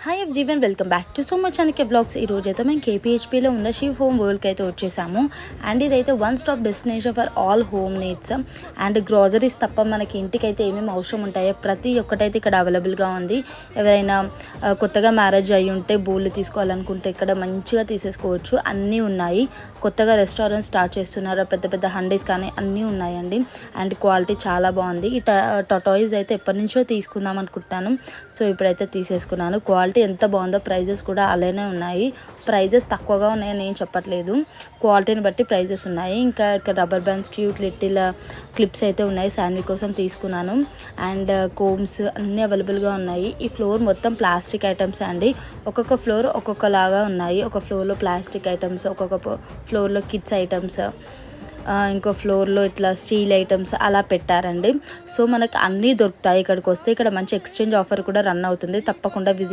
Hi everyone, welcome back to so much Chanakya blogs. ఈరోజు అయితే మేము కేపీహెచ్పీలో ఉన్న శివ్ హోమ్ వరల్డ్కి అయితే వచ్చేసాము. అండ్ ఇదైతే one stop destination for all home needs and groceries తప్ప మనకి ఇంటికైతే ఏమేమి అవసరం ఉంటాయో ప్రతి ఒక్కటైతే ఇక్కడ అవైలబుల్గా ఉంది. ఎవరైనా కొత్తగా మ్యారేజ్ అయ్యి ఉంటే బోళ్ళు తీసుకోవాలనుకుంటే ఇక్కడ మంచిగా తీసేసుకోవచ్చు. అన్నీ ఉన్నాయి. కొత్తగా రెస్టారెంట్ స్టార్ట్ చేస్తున్నారు, పెద్ద పెద్ద హండీస్ కానీ అన్నీ ఉన్నాయండి. అండ్ క్వాలిటీ చాలా బాగుంది. ఈ టటాయిస్ అయితే ఎప్పటి నుంచో తీసుకుందాం అనుకుంటాను. సో ఇప్పుడైతే తీసేసుకున్నాను. క్వాలిటీ ఎంత బాగుందో, ప్రైజెస్ కూడా అలానే ఉన్నాయి. ప్రైజెస్ తక్కువగా ఉన్నాయని నేను చెప్పట్లేదు, క్వాలిటీని బట్టి ప్రైజెస్ ఉన్నాయి. ఇంకా ఇక్కడ rubber bands, cute little clips అయితే ఉన్నాయి. శాండ్విచ్ కోసం తీసుకున్నాను. అండ్ కోమ్స్ అన్నీ అవైలబుల్గా ఉన్నాయి. ఈ ఫ్లోర్ మొత్తం ప్లాస్టిక్ ఐటమ్స్ అండి. ఒక్కొక్క ఫ్లోర్ ఒక్కొక్కలాగా ఉన్నాయి. ఒక ఫ్లోర్లో ప్లాస్టిక్ ఐటమ్స్, ఒక్కొక్క ఫ్లోర్లో కిడ్స్ ఐటమ్స్, ఇంకో ఫ్లోర్లో ఇట్లా స్టీల్ ఐటమ్స్ అలా పెట్టారండి. సో మనకు అన్నీ దొరుకుతాయి ఇక్కడికి వస్తే. ఇక్కడ మంచి ఎక్స్చేంజ్ ఆఫర్ కూడా రన్ అవుతుంది. తప్పకుండా విజిట్